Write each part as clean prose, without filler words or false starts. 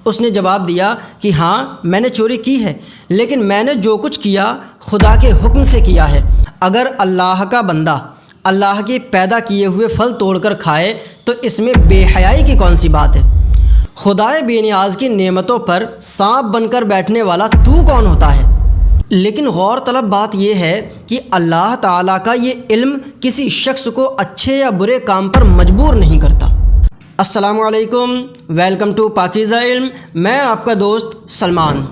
اس نے جواب دیا کہ ہاں میں نے چوری کی ہے، لیکن میں نے جو کچھ کیا خدا کے حکم سے کیا ہے۔ اگر اللہ کا بندہ اللہ کے پیدا کیے ہوئے پھل توڑ کر کھائے تو اس میں بے حیائی کی کون سی بات ہے؟ خدائے بے نیاز کی نعمتوں پر سانپ بن کر بیٹھنے والا تو کون ہوتا ہے؟ لیکن غور طلب بات یہ ہے کہ اللہ تعالیٰ کا یہ علم کسی شخص کو اچھے یا برے کام پر مجبور نہیں کرتا۔ السلام علیکم، ویلکم ٹو پاکیزہ علم، میں آپ کا دوست سلمان۔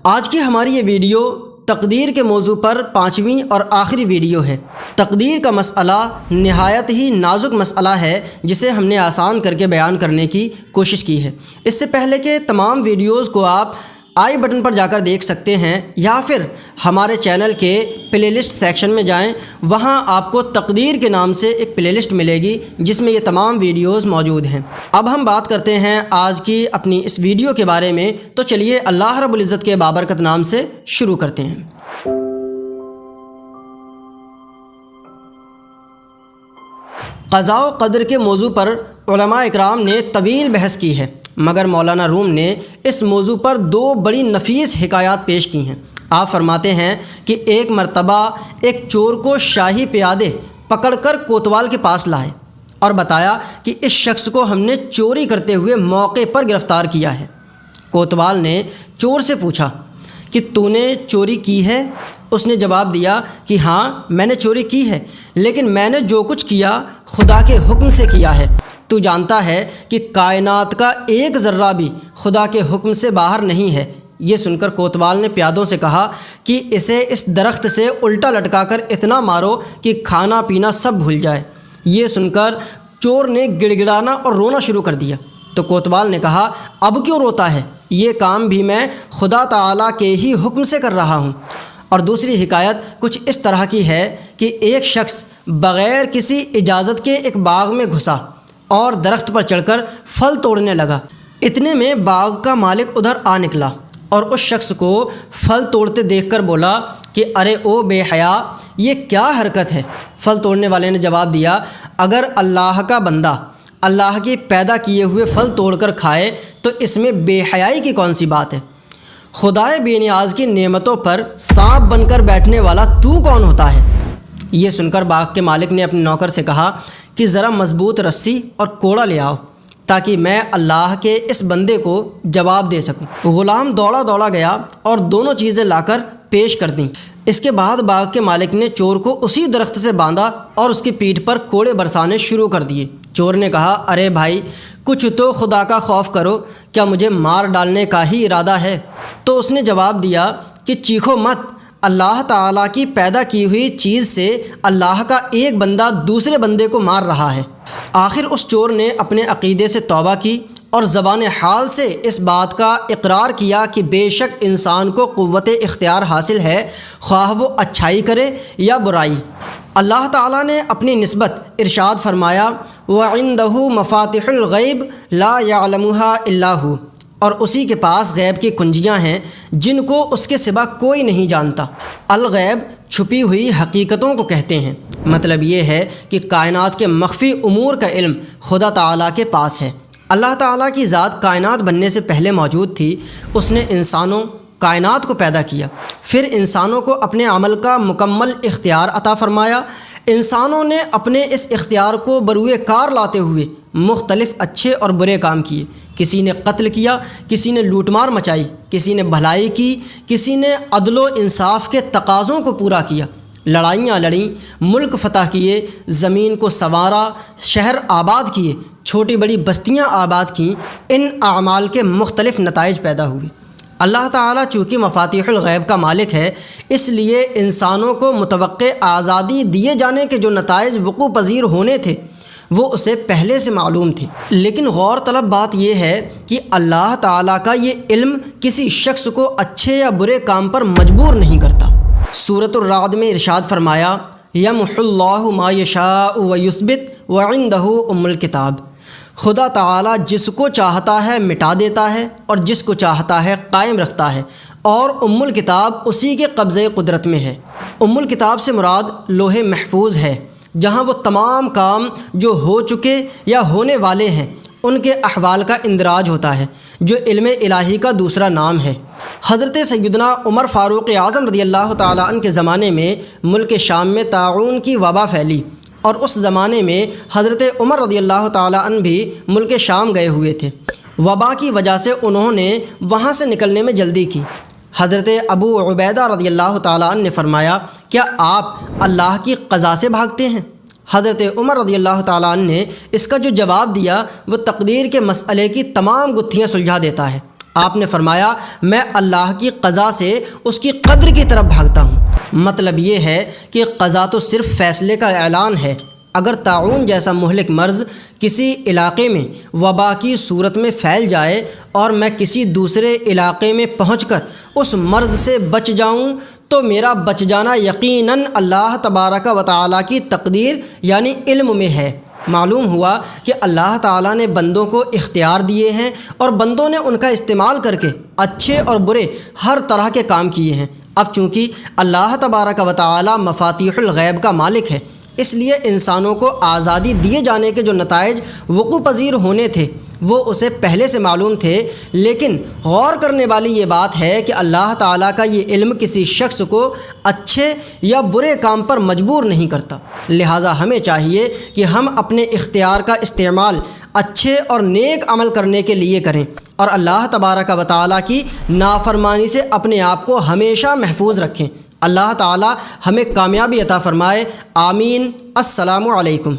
آج کی ہماری یہ ویڈیو تقدیر کے موضوع پر 5ویں اور آخری ویڈیو ہے۔ تقدیر کا مسئلہ نہایت ہی نازک مسئلہ ہے جسے ہم نے آسان کر کے بیان کرنے کی کوشش کی ہے۔ اس سے پہلے کہ تمام ویڈیوز کو آپ آئی بٹن پر جا کر دیکھ سکتے ہیں یا پھر ہمارے چینل کے پلے لسٹ سیکشن میں جائیں، وہاں آپ کو تقدیر کے نام سے ایک پلے لسٹ ملے گی جس میں یہ تمام ویڈیوز موجود ہیں۔ اب ہم بات کرتے ہیں آج کی اپنی اس ویڈیو کے بارے میں، تو چلیے اللہ رب العزت کے بابرکت نام سے شروع کرتے ہیں۔ قضاء و قدر کے موضوع پر علماء اکرام نے طویل بحث کی ہے، مگر مولانا روم نے اس موضوع پر 2 بڑی نفیس حکایات پیش کی ہیں۔ آپ فرماتے ہیں کہ ایک مرتبہ ایک چور کو شاہی پیادے پکڑ کر کوتوال کے پاس لائے اور بتایا کہ اس شخص کو ہم نے چوری کرتے ہوئے موقع پر گرفتار کیا ہے۔ کوتوال نے چور سے پوچھا کہ تو نے چوری کی ہے؟ اس نے جواب دیا کہ ہاں میں نے چوری کی ہے، لیکن میں نے جو کچھ کیا خدا کے حکم سے کیا ہے۔ تو جانتا ہے کہ کائنات کا ایک ذرہ بھی خدا کے حکم سے باہر نہیں ہے۔ یہ سن کر کوتوال نے پیادوں سے کہا کہ اسے اس درخت سے الٹا لٹکا کر اتنا مارو کہ کھانا پینا سب بھول جائے۔ یہ سن کر چور نے گڑ گڑانا اور رونا شروع کر دیا۔ تو کوتوال نے کہا اب کیوں روتا ہے؟ یہ کام بھی میں خدا تعالیٰ کے ہی حکم سے کر رہا ہوں۔ اور دوسری حکایت کچھ اس طرح کی ہے کہ ایک شخص بغیر کسی اجازت کے ایک باغ میں گھسا اور درخت پر چڑھ کر پھل توڑنے لگا۔ اتنے میں باغ کا مالک ادھر آ نکلا اور اس شخص کو پھل توڑتے دیکھ کر بولا کہ ارے او بے حیا، یہ کیا حرکت ہے؟ پھل توڑنے والے نے جواب دیا اگر اللہ کا بندہ اللہ کے پیدا کیے ہوئے پھل توڑ کر کھائے تو اس میں بے حیائی کی کون سی بات ہے؟ خدائے بے نیاز کی نعمتوں پر سانپ بن کر بیٹھنے والا تو کون ہوتا ہے؟ یہ سن کر باغ کے مالک نے اپنے نوکر سے کہا کہ ذرا مضبوط رسی اور کوڑا لے آؤ تاکہ میں اللہ کے اس بندے کو جواب دے سکوں۔ غلام دوڑا دوڑا گیا اور دونوں چیزیں لا کر پیش کر دیں۔ اس کے بعد باغ کے مالک نے چور کو اسی درخت سے باندھا اور اس کی پیٹھ پر کوڑے برسانے شروع کر دیے۔ چور نے کہا ارے بھائی کچھ تو خدا کا خوف کرو، کیا مجھے مار ڈالنے کا ہی ارادہ ہے؟ تو اس نے جواب دیا کہ چیخو مت، اللہ تعالیٰ کی پیدا کی ہوئی چیز سے اللہ کا ایک بندہ دوسرے بندے کو مار رہا ہے۔ آخر اس چور نے اپنے عقیدے سے توبہ کی اور زبان حال سے اس بات کا اقرار کیا کہ بے شک انسان کو قوت اختیار حاصل ہے، خواہ وہ اچھائی کرے یا برائی۔ اللہ تعالیٰ نے اپنی نسبت ارشاد فرمایا وَعِندَهُ مَفَاتِحُ الْغَيْبِ لَا يَعْلَمُهَا إِلَّا هُوَ، اور اسی کے پاس غیب کی کنجیاں ہیں جن کو اس کے سوا کوئی نہیں جانتا۔ الغیب چھپی ہوئی حقیقتوں کو کہتے ہیں۔ مطلب یہ ہے کہ کائنات کے مخفی امور کا علم خدا تعالیٰ کے پاس ہے۔ اللہ تعالیٰ کی ذات کائنات بننے سے پہلے موجود تھی۔ اس نے انسانوں کائنات کو پیدا کیا، پھر انسانوں کو اپنے عمل کا مکمل اختیار عطا فرمایا۔ انسانوں نے اپنے اس اختیار کو بروئے کار لاتے ہوئے مختلف اچھے اور برے کام کیے۔ کسی نے قتل کیا، کسی نے لوٹ مار مچائی، کسی نے بھلائی کی، کسی نے عدل و انصاف کے تقاضوں کو پورا کیا، لڑائیاں لڑیں، ملک فتح کیے، زمین کو سنوارا، شہر آباد کیے، چھوٹی بڑی بستیاں آباد کیں۔ ان اعمال کے مختلف نتائج پیدا ہوئے۔ اللہ تعالیٰ چونکہ مفاتیح الغیب کا مالک ہے، اس لیے انسانوں کو متوقع آزادی دیے جانے کے جو نتائج وقوع پذیر ہونے تھے وہ اسے پہلے سے معلوم تھی۔ لیکن غور طلب بات یہ ہے کہ اللہ تعالیٰ کا یہ علم کسی شخص کو اچھے یا برے کام پر مجبور نہیں کرتا۔ سورۃ الرعد میں ارشاد فرمایا یمحو اللہ ما یشاء ویثبت وعندہ ام الکتاب، خدا تعالیٰ جس کو چاہتا ہے مٹا دیتا ہے اور جس کو چاہتا ہے قائم رکھتا ہے، اور ام الکتاب اسی کے قبضے قدرت میں ہے۔ ام الکتاب سے مراد لوح محفوظ ہے، جہاں وہ تمام کام جو ہو چکے یا ہونے والے ہیں ان کے احوال کا اندراج ہوتا ہے، جو علم الہی کا دوسرا نام ہے۔ حضرت سیدنا عمر فاروق اعظم رضی اللہ تعالیٰ عنہ کے زمانے میں ملک شام میں طاعون کی وبا پھیلی، اور اس زمانے میں حضرت عمر رضی اللہ تعالیٰ عنہ بھی ملک شام گئے ہوئے تھے۔ وبا کی وجہ سے انہوں نے وہاں سے نکلنے میں جلدی کی۔ حضرت ابو عبیدہ رضی اللہ تعالیٰ عنہ نے فرمایا، کیا آپ اللہ کی قضا سے بھاگتے ہیں؟ حضرت عمر رضی اللہ تعالیٰ عنہ نے اس کا جو جواب دیا وہ تقدیر کے مسئلے کی تمام گتھیاں سلجھا دیتا ہے۔ آپ نے فرمایا، میں اللہ کی قضا سے اس کی قدر کی طرف بھاگتا ہوں۔ مطلب یہ ہے کہ قضا تو صرف فیصلے کا اعلان ہے۔ اگر طاعون جیسا مہلک مرض کسی علاقے میں وبا کی صورت میں پھیل جائے اور میں کسی دوسرے علاقے میں پہنچ کر اس مرض سے بچ جاؤں تو میرا بچ جانا یقیناً اللہ تبارک و تعالیٰ کی تقدیر یعنی علم میں ہے۔ معلوم ہوا کہ اللہ تعالیٰ نے بندوں کو اختیار دیے ہیں اور بندوں نے ان کا استعمال کر کے اچھے اور برے ہر طرح کے کام کیے ہیں۔ اب چونکہ اللہ تبارک و تعالیٰ مفاتیح الغیب کا مالک ہے، اس لیے انسانوں کو آزادی دیے جانے کے جو نتائج وقوع پذیر ہونے تھے وہ اسے پہلے سے معلوم تھے، لیکن غور کرنے والی یہ بات ہے کہ اللہ تعالیٰ کا یہ علم کسی شخص کو اچھے یا برے کام پر مجبور نہیں کرتا۔ لہٰذا ہمیں چاہیے کہ ہم اپنے اختیار کا استعمال اچھے اور نیک عمل کرنے کے لیے کریں اور اللہ تبارک و تعالیٰ کی نافرمانی سے اپنے آپ کو ہمیشہ محفوظ رکھیں۔ اللہ تعالیٰ ہمیں کامیابی عطا فرمائے، آمین۔ السلام علیکم۔